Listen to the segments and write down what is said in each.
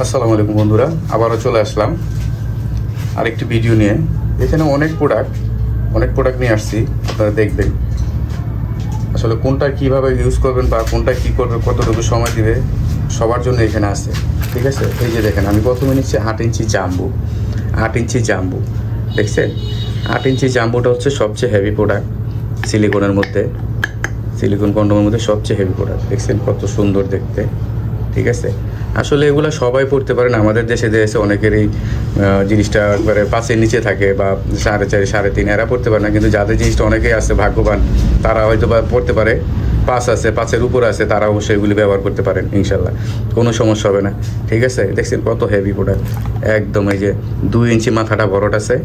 আসসালামু আলাইকুম বন্ধুরা, আবারও চলে আসলাম আরেকটি ভিডিও নিয়ে। এখানে অনেক প্রোডাক্ট নিয়ে আসছি, আপনারা দেখবেন আসলে কোনটা কিভাবে ইউজ করবেন বা কোনটা কী করবে, কতটুকু সময় দিবে, সবার জন্য এখানে আছে। ঠিক আছে, এই যে দেখেন, আমি প্রথমে নিচ্ছি 8 ইঞ্চি জাম্বু। দেখছেন, 8 ইঞ্চি জাম্বুটা হচ্ছে সবচেয়ে হেভি প্রোডাক্ট সিলিকনের মধ্যে, সিলিকন কন্ডোমের মধ্যে সবচেয়ে হেভি প্রোডাক্ট। দেখছেন কত সুন্দর দেখতে। ঠিক আছে, আসলে এগুলো সবাই পড়তে পারেন। আমাদের দেশে অনেকেরই জিনিসটা একবারে 5-এর নিচে থাকে বা 4.5, 3.5, এরা পড়তে পারে না। কিন্তু যাদের জিনিসটা অনেকেই আছে ভাগ্যবান, তারা হয়তো বা পড়তে পারে, 5 আছে, 5-এর উপর আছে, তারা অবশ্যই এগুলি ব্যবহার করতে পারেন, ইনশাল্লাহ কোনো সমস্যা হবে না। ঠিক আছে, দেখছেন কত হেভি প্রোডাক্ট একদম। এই যে 2 ইঞ্চি মাথাটা বড়ট আছে,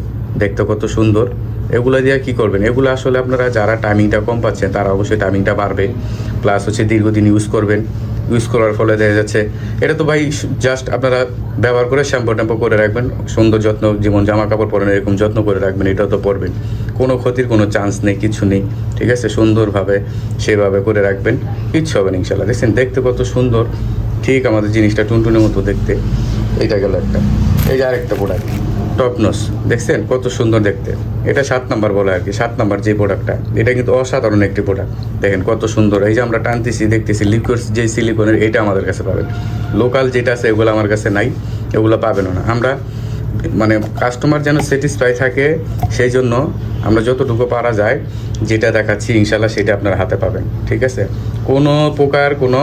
দেখতে কত সুন্দর। এগুলো দিয়ে কী করবেন, এগুলো আসলে আপনারা যারা টাইমিংটা কম পাচ্ছেন তারা অবশ্যই টাইমিংটা বাড়বে, প্লাস হচ্ছে দীর্ঘদিন ইউজ করবেন। ইউজ করার ফলে দেখা যাচ্ছে এটা তো ভাই জাস্ট আপনারা ব্যবহার করে শ্যাম্পু করে রাখবেন, সুন্দর যত্ন, যেমন জামা কাপড় পরেন এরকম যত্ন করে রাখবেন, এটাও তো পরবেন, কোনো ক্ষতির কোনো চান্স নেই, কিছু নেই। ঠিক আছে, সুন্দরভাবে সেভাবে করে রাখবেন, কিচ্ছু হবে না ইনশাল্লাহ। দেখছেন দেখতে কত সুন্দর, ঠিক আমাদের জিনিসটা টুনটুনের মতো দেখতে। এইটা গেল একটা। এই যে আরেকটা প্রোডাক্ট টপনস, দেখছেন কত সুন্দর দেখতে। এটা 7 নাম্বার বলে আর কি, 7 নাম্বার যে প্রোডাক্টটা, এটা কিন্তু অসাধারণ একটি প্রোডাক্ট। দেখেন কত সুন্দর। এই যে আমরা টানতেছি দেখতেছি, লিকুইড যে সিলিকনের, এটা আমাদের কাছে পাবেন। লোকাল যেটা আছে এগুলো আমার কাছে নাই, এগুলো পাবেনও না। আমরা মানে কাস্টমার যেন স্যাটিসফাই থাকে, সেই জন্য আমরা যতটুকু পারা যায় যেটা দেখাচ্ছি ইনশাল্লাহ সেটা আপনার হাতে পাবেন। ঠিক আছে, কোনো প্রকার কোনো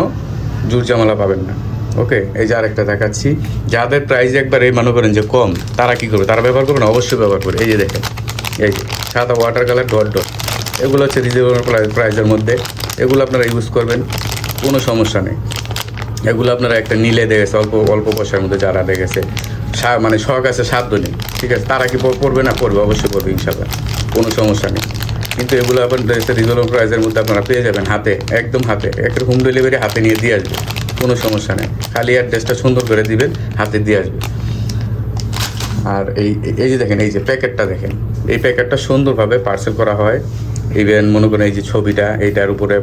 জোর ঝামেলা পাবেন না। ওকে, এই যে আরেকটা দেখাচ্ছি, যাদের প্রাইস একবার এই মনে করেন যে কম, তারা কী করবে, তারা ব্যবহার করবে না, অবশ্যই ব্যবহার করে। এই যে দেখেন, এই যে সাদা ওয়াটার কালার ডট, এগুলো হচ্ছে রিজনেবল প্রাইসের মধ্যে, এগুলো আপনারা ইউজ করবেন, কোনো সমস্যা নেই। এগুলো আপনারা একটা নিলে দেখেছে অল্প পয়সার মধ্যে, যারা দেখেছে মানে শখ আছে সাধ্য নেই, ঠিক আছে, তারা কি পড়বে না, পড়বে, অবশ্যই পড়বে ইনশাল্লাহ, কোনো সমস্যা নেই। কিন্তু এগুলো আপনার রিজনেবল প্রাইসের মধ্যে আপনারা পেয়ে যাবেন হাতে, একদম হাতে, একটা হোম ডেলিভারি হাতে নিয়ে দিয়ে আসবে, কোনো সমস্যা নেই। খালি অ্যাড্রেসটা সুন্দর করে দিবেন, হাতে দিয়ে আসবে। আর এই যে দেখেন, এই যে প্যাকেটটা দেখেন, এই প্যাকেটটা সুন্দরভাবে পার্সেল করা হয়। ইভেন মনে করেন এই যে ছবিটা, এইটার উপরে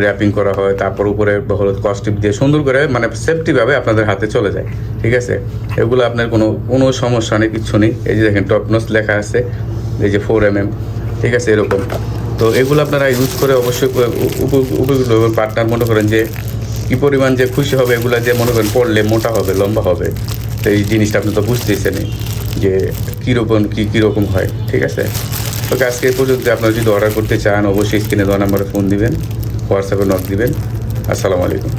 র্যাপিং করা হয়, তারপর উপরে হলুদ কস্টিপ দিয়ে সুন্দর করে মানে সেফটিভাবে আপনাদের হাতে চলে যায়। ঠিক আছে, এগুলো আপনার কোনো সমস্যা নেই, কিচ্ছু নেই। এই যে দেখেন টপনস লেখা আছে, এই যে 4mm, ঠিক আছে, এরকম। তো এগুলো আপনারা ইউজ করে অবশ্যই উপকৃত পার্টনার মনে করেন যে কী পরিমাণ যে খুশি হবে, এগুলো যে মনে করেন পড়লে মোটা হবে, লম্বা হবে। তো এই জিনিসটা আপনি তো বুঝতেইছেন যে কীরকম হয়। ঠিক আছে, ওকে, আজকে এই পর্যন্ত। আপনারা যদি অর্ডার করতে চান অবশ্যই স্ক্রিনে দেওয়া নাম্বারে ফোন দিবেন, হোয়াটসঅ্যাপে নক দিবেন। আসসালামু আলাইকুম।